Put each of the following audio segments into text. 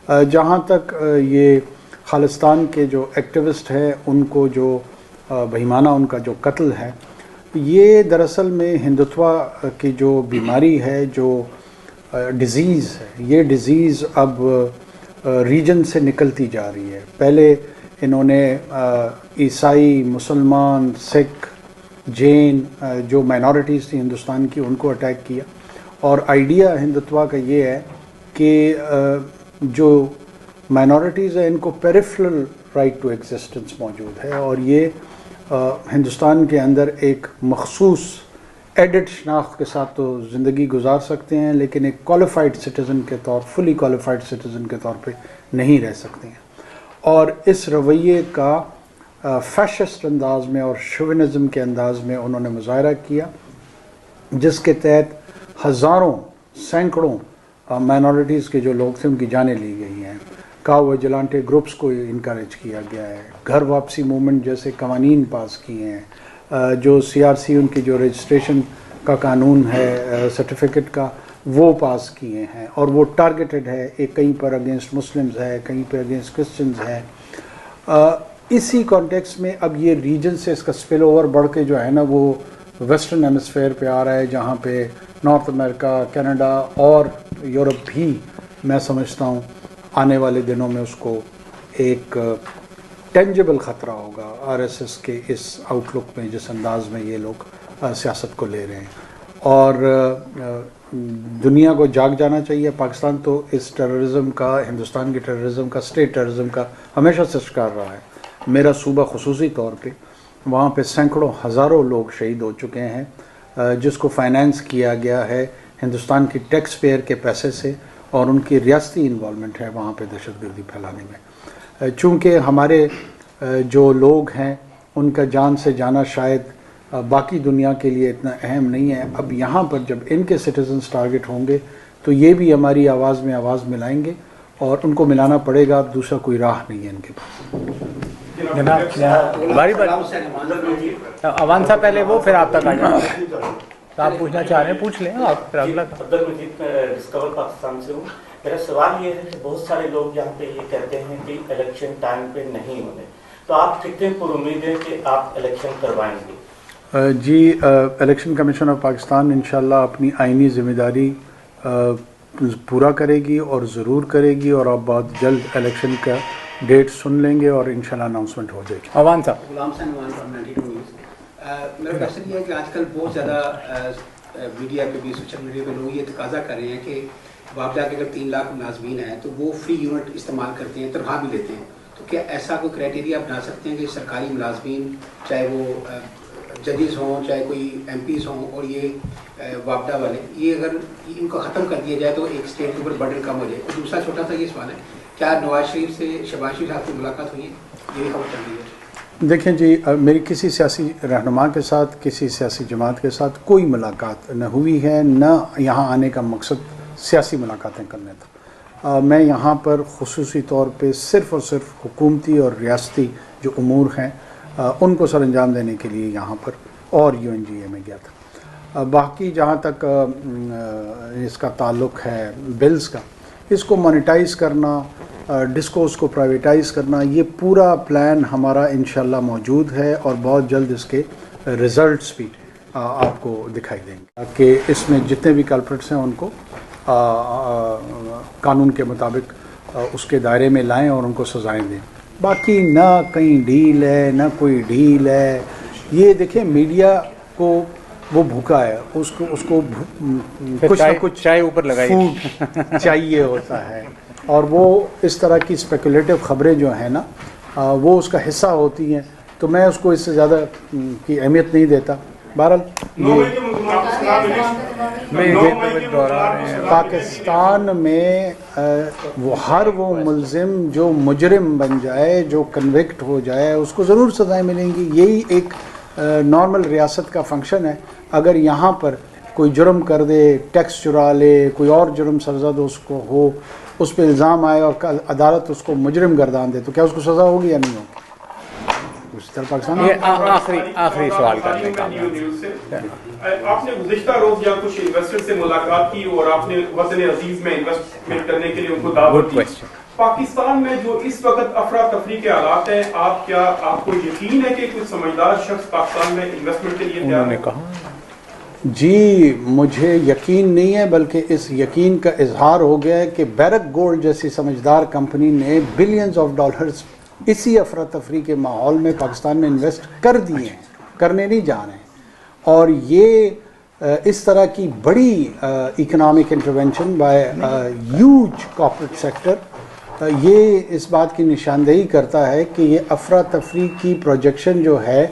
جہاں تک یہ خالستان کے جو ایکٹیوسٹ ہیں ان کو جو بہیمانہ ان کا جو قتل ہے، یہ دراصل میں ہندوتوا کی جو بیماری ہے، جو ڈیزیز ہے، یہ ڈیزیز اب ریجن سے نکلتی جا رہی ہے۔ پہلے انہوں نے عیسائی، مسلمان، سکھ، جین جو مائنورٹیز تھیں ہندوستان کی، ان کو اٹیک کیا، اور آئیڈیا ہندوتوا کا یہ ہے کہ جو مائنورٹیز ہیں ان کو پیریفرل رائٹ ٹو ایگزسٹنس موجود ہے، اور یہ ہندوستان کے اندر ایک مخصوص ایڈٹ شناخت کے ساتھ تو زندگی گزار سکتے ہیں، لیکن ایک کوالیفائڈ سٹیزن کے طور، فلی کوالیفائڈ سٹیزن کے طور پہ نہیں رہ سکتے ہیں۔ اور اس رویے کا فیشسٹ انداز میں اور شوونزم کے انداز میں انہوں نے مظاہرہ کیا، جس کے تحت ہزاروں، سینکڑوں مائنورٹیز کے جو لوگ تھے ان کی جانیں لی گئی ہیں۔ کاؤ ویجلانٹے گروپس کو انکریج کیا گیا ہے، گھر واپسی موومنٹ جیسے قوانین پاس کیے ہیں، جو سی آر سی ان کی جو رجسٹریشن کا قانون ہے سرٹیفکیٹ کا، وہ پاس کیے ہیں، اور وہ ٹارگیٹڈ ہے، ایک کہیں پر اگینسٹ مسلمز ہے، کہیں پہ اگینسٹ کرسچنز ہے۔ اسی کانٹیکس میں اب یہ ریجن سے اس کا سپل اوور بڑھ کے جو ہے نا وہ ویسٹرن ہیمسفیئر پہ آ رہا ہے، جہاں پہ نارتھ امریکہ، کینیڈا اور یورپ بھی میں سمجھتا ہوں آنے والے دنوں میں اس کو ایک ٹینجبل خطرہ ہوگا، آر ایس ایس کے اس آؤٹ لک میں، جس انداز میں یہ لوگ سیاست کو لے رہے ہیں۔ اور دنیا کو جاگ جانا چاہیے۔ پاکستان تو اس ٹیررزم کا، ہندوستان کے ٹیررزم کا، اسٹیٹ ٹیررزم کا ہمیشہ سے شکار رہا ہے۔ میرا صوبہ خصوصی طور پہ، وہاں پہ سینکڑوں ہزاروں لوگ شہید ہو چکے ہیں، جس کو فائنینس کیا گیا ہے ہندوستان کی ٹیکس پیئر کے پیسے سے، اور ان کی ریاستی انوالومنٹ ہے وہاں پہ دہشت گردی پھیلانے میں۔ چونکہ ہمارے جو لوگ ہیں ان کا جان سے جانا شاید باقی دنیا کے لیے اتنا اہم نہیں ہے، اب یہاں پر جب ان کے سٹیزنز ٹارگٹ ہوں گے تو یہ بھی ہماری آواز میں آواز ملائیں گے، اور ان کو ملانا پڑے گا، دوسرا کوئی راہ نہیں ہے ان کے پاس۔ جناب باری بات اوان صاحب پہلے وہ، پھر آپ تک آ جائیں گے۔ آپ پوچھنا چاہ رہے ہیں پوچھ لیں آپ، پھر اگلا۔ عبد المجید میں ڈسکور پاکستان سے ہوں۔ میرا سوال یہ ہے کہ بہت سارے لوگ یہاں پہ یہ کہتے ہیں کہ الیکشن ٹائم پہ نہیں ہونے، تو آپ کتنے پر امید ہیں کہ آپ الیکشن کروائیں گے؟ جی، الیکشن کمیشن آف پاکستان انشاءاللہ اپنی آئینی ذمہ داری پورا کرے گی، اور ضرور کرے گی، اور آپ بہت جلد الیکشن کا ڈیٹ سن لیں گے اور انشاءاللہ اناؤنسمنٹ ہو جائے گی۔ اوان صاحب۔ غلام حسین اوان فرام 92 نیوز۔ میرا کوشچن یہ ہے کہ آج کل بہت زیادہ میڈیا پہ بھی، سوشل میڈیا پہ لوگ یہ تقاضا کر رہے ہیں کہ وابڈا کے اگر 3 لاکھ ملازمین ہیں تو وہ فری یونٹ استعمال کرتے ہیں، تنخواہ بھی لیتے ہیں، تو کیا ایسا کوئی کرائٹیریا بنا سکتے ہیں کہ سرکاری ملازمین، چاہے وہ ججز ہوں، چاہے کوئی ایم پیز ہوں، اور یہ وابڈا والے، یہ اگر ان کو ختم کر دیا جائے تو ایک اسٹیٹ کے اوپر برڈن کم ہو جائے؟ اور دوسرا چھوٹا سا یہ سوال ہے، کیا نواز شریف سے شہباز شریف صاحب کی ملاقات ہوئی ہے؟ یہ خبر چل رہی ہے۔ دیکھیں جی، میری کسی سیاسی رہنما کے ساتھ، کسی سیاسی جماعت کے ساتھ کوئی ملاقات نہ ہوئی ہے، نہ یہاں آنے کا مقصد سیاسی ملاقاتیں کرنے تھا۔ میں یہاں پر خصوصی طور پہ صرف اور صرف حکومتی اور ریاستی جو امور ہیں ان کو سر انجام دینے کے لیے یہاں پر اور یو این جی اے میں گیا تھا۔ باقی جہاں تک اس کا تعلق ہے بلز کا، اس کو مانیٹائز کرنا، ڈسکورس کو پرائیویٹائز کرنا، یہ پورا پلان ہمارا انشاءاللہ موجود ہے، اور بہت جلد اس کے ریزلٹس بھی آپ کو دکھائی دیں گے، کہ اس میں جتنے بھی کلپریٹس ہیں ان کو قانون کے مطابق اس کے دائرے میں لائیں اور ان کو سزائیں دیں۔ باقی نہ کہیں ڈھیل ہے، نہ کوئی ڈھیل ہے۔ یہ دیکھیں، میڈیا کو وہ بھوکا ہے، اس کو کچھ نہ کچھ چائے اوپر لگائی فوڈ چاہیے ہوتا ہے، اور وہ اس طرح کی اسپیکولیٹو خبریں جو ہیں نا وہ اس کا حصہ ہوتی ہیں، تو میں اس کو اس سے زیادہ کی اہمیت نہیں دیتا۔ بہرحال پاکستان میں ہر وہ ملزم جو مجرم بن جائے، جو کنوکٹ ہو جائے، اس کو ضرور سزائیں ملیں گی۔ یہی ایک نارمل ریاست کا فنکشن ہے۔ اگر یہاں پر کوئی جرم کر دے، ٹیکس چرا لے، کوئی اور جرم سرزد اس کو ہو، اس پہ الزام آئے اور عدالت اس کو مجرم گردان دے، تو کیا اس کو سزا ہوگی یا نہیں ہوگی؟ اس طرح پاکستان آخری سوال کرنے کا آپ نے گزشتہ روز یا کچھ انویسٹر سے ملاقات کی اور آپ نے وطن عزیز میں انویسٹمنٹ کرنے کے لیے ان کو دعوت دی، पाकिस्तान में जो इस वक्त अफरा तफरी के हालात हैं, आपको यकीन है कि कोई समझदार शख्स पाकिस्तान में इन्वेस्टमेंट के लिए तैयार उन्होंने है? कहा जी, मुझे यकीन नहीं है, बल्कि इस यकीन का इजहार हो गया है कि बैरक गोल्ड जैसी समझदार कंपनी ने बिलियंस ऑफ डॉलर्स इसी अफरा तफरी के माहौल में पाकिस्तान में इन्वेस्ट कर दिए हैं, करने नहीं जा रहे हैं। और ये इस तरह की बड़ी economic intervention bye huge corporate sector ये इस बात की निशानदेही करता है कि ये अफरा तफरी की प्रोजेक्शन जो है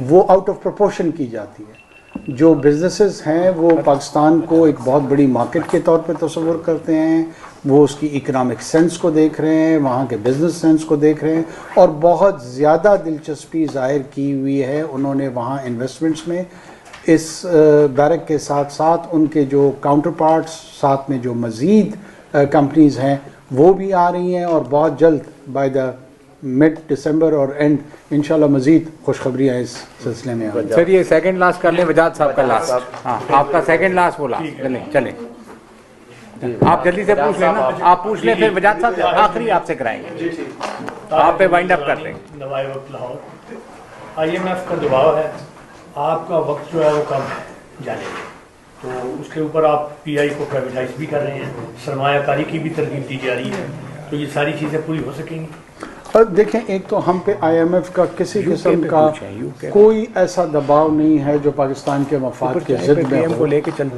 वो आउट ऑफ प्रोपोर्शन की जाती है। जो बिजनेसेस हैं वो पाकिस्तान को एक बहुत बड़ी मार्केट के तौर पे तस्वुर करते हैं, वो उसकी इकोनॉमिक सेंस को देख रहे हैं, वहाँ के बिजनेस सेंस को देख रहे हैं, और बहुत ज़्यादा दिलचस्पी ज़ाहिर की हुई है उन्होंने वहाँ इन्वेस्टमेंट्स में। इस बैरक के साथ साथ उनके जो काउंटर पार्ट्स, साथ में जो मज़ीद कंपनीज़ हैं वो भी आ रही हैं, और बहुत जल्द बाय द मिड दिसंबर और एंड इंशाल्लाह मज़ीद खुशखबरियाँ इस सिलसिले में आएंगी। सर ये सेकंड लास्ट कर लें, वजाद साहब का लास्ट। हाँ, आपका सेकंड लास्ट बोला। चलें आप जल्दी से पूछ लेना, आप पूछ लें, फिर वजाद साहब आखिरी आपसे कराएंगे, आप पे वाइंड अप कर देंगे। नवाई वक्त लाहौर IMF का दबाव है, आपका वक्त जो है वो कम है जाने में, तो उसके ऊपर आप PI को प्राइवेटाइज भी कर रहे हैं, सरमायाकारी की भी तरकीब दी जा रही है, तो ये सारी चीज़ें पूरी हो सकेंगी। और देखें, एक तो हम पे IMF का किसी किस्म का कोई ऐसा दबाव नहीं है जो पाकिस्तान के मफाद के ज़िद में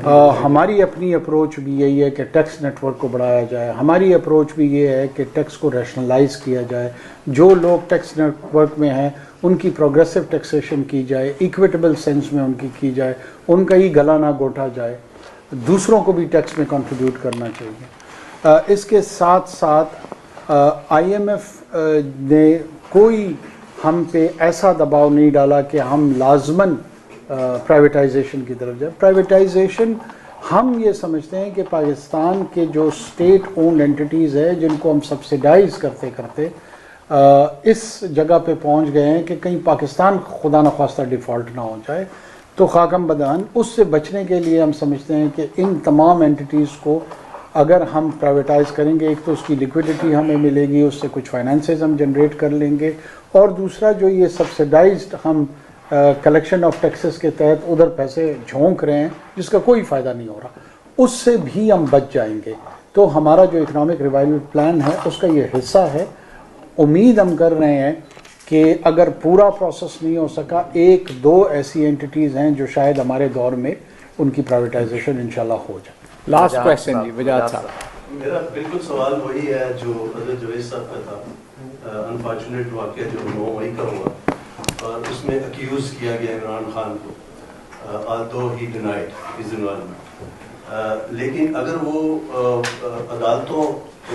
हो। हमारी अपनी अप्रोच भी यही है कि टैक्स नेटवर्क को बढ़ाया जाए, हमारी अप्रोच भी ये है कि टैक्स को रैशनलाइज किया जाए, जो लोग टैक्स नेटवर्क में हैं उनकी प्रोग्रेसिव टैक्सेशन की जाए, इक्विटेबल सेंस में उनकी की जाए, उनका ही गला ना घोटा जाए, दूसरों को भी टैक्स में कंट्रीब्यूट करना चाहिए। इसके साथ साथ IMF ने कोई हम पे ऐसा दबाव नहीं डाला कि हम लाजमन प्राइवेटाइजेशन की तरफ जाए। प्राइवेटाइजेशन हम ये समझते हैं कि पाकिस्तान के जो स्टेट ओन्ड एंटिटीज़ है जिनको हम सब्सिडाइज करते करते इस जगह पे पहुंच गए हैं कि कहीं पाकिस्तान खुदा न खास्ता डिफ़ॉल्ट ना हो जाए, तो खाकम बदान उससे बचने के लिए हम समझते हैं कि इन तमाम एंटिटीज़ को अगर हम प्राइवेटाइज करेंगे, एक तो उसकी लिक्विडिटी हमें मिलेगी, उससे कुछ फाइनेंसेस हम जनरेट कर लेंगे, और दूसरा जो ये सब्सिडाइज्ड हम कलेक्शन ऑफ टैक्सेस के तहत उधर पैसे झोंक रहे हैं जिसका कोई फ़ायदा नहीं हो रहा, उससे भी हम बच जाएंगे। तो हमारा जो इकनॉमिक रिवाइवल प्लान है उसका ये हिस्सा है। उम्मीद हम कर रहे हैं कि अगर पूरा प्रोसेस नहीं हो सका, एक दो ऐसी एंटिटीज़ हैं जो शायद हमारे दौर में उनकी प्राइवेटाइजेशन इंशाल्लाह हो जाए। लास्ट क्वेश्चन जी वजाद साहब। मेरा बिल्कुल सवाल वही है जो हज़रत जवेद साहब का था। अनफॉर्चुनेट वाक़या जो 9 मई का हुआ और उसमें अक्यूज़ किया गया इमरान खान को, although he denied his involvement, लेकिन अगर वो अदालतों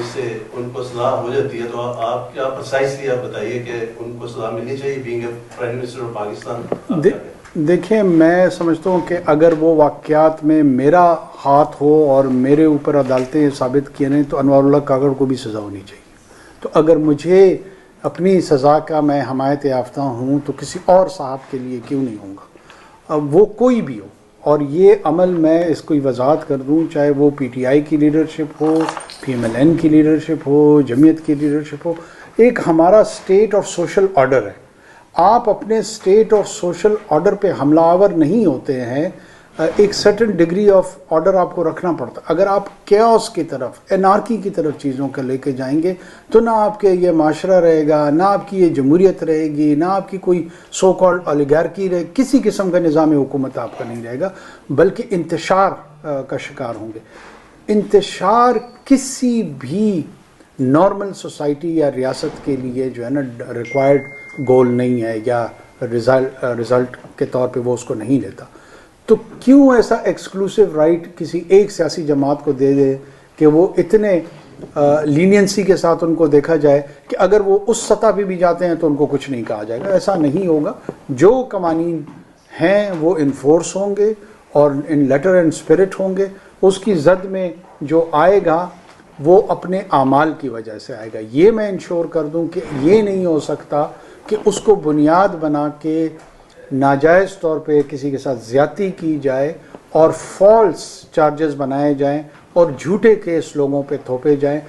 से उनको सज़ा हो जाती है तो आप क्या प्रिसाइसली आप बताइए कि उनको सज़ा मिलनी चाहिए being a prime minister of Pakistan? देखिए, मैं समझता हूँ कि अगर वो वाक़यात में मेरा हाथ हो और मेरे ऊपर अदालतें साबित किए नहीं तो अनवारुल्लाह कागड़ को भी सज़ा होनी चाहिए। तो अगर मुझे अपनी सज़ा का मैं हमायत याफ्ता हूँ तो किसी और साहब के लिए क्यों नहीं होगा, अब वो कोई भी हो। और ये अमल मैं इसको वजाहत कर दूँ, चाहे वो PTI की लीडरशिप हो, PMLN की लीडरशिप हो, जमीयत की लीडरशिप हो, एक हमारा स्टेट ऑफ सोशल ऑर्डर है। आप अपने स्टेट ऑफ सोशल ऑर्डर पे हमलावर नहीं होते हैं, एक सर्टेन डिग्री ऑफ ऑर्डर आपको रखना पड़ता। अगर आप कैओस की तरफ, एनार्की की तरफ चीज़ों को लेके जाएंगे तो ना आपके ये माशरा रहेगा, ना आपकी ये जमहूरियत रहेगी, ना आपकी कोई सो कॉल्ड ओलिगार्की रहे, किसी किस्म का निज़ाम हुकूमत आपका नहीं रहेगा, बल्कि इंतशार का शिकार होंगे। इंतशार किसी भी नॉर्मल सोसाइटी या रियासत के लिए जो है ना रिक्वायर्ड गोल नहीं है, या रिज़ल्ट के तौर पे वो उसको नहीं लेता। तो क्यों ऐसा एक्सक्लूसिव राइट किसी एक सियासी जमात को दे दे कि वो इतने लीनियंसी के साथ उनको देखा जाए कि अगर वो उस सतह पे भी जाते हैं तो उनको कुछ नहीं कहा जाएगा। ऐसा नहीं होगा। जो कवानीन हैं वो इन्फोर्स होंगे और इन लेटर एंड स्पिरिट होंगे। उसकी जद में जो आएगा वो अपने आमाल की वजह से आएगा। ये मैं इंश्योर कर दूं कि ये नहीं हो सकता कि उसको बुनियाद बना के नाजायज़ तौर पे किसी के साथ ज़्यादती की जाए और फॉल्स चार्जेस बनाए जाएं और झूठे केस लोगों पे थोपे जाएं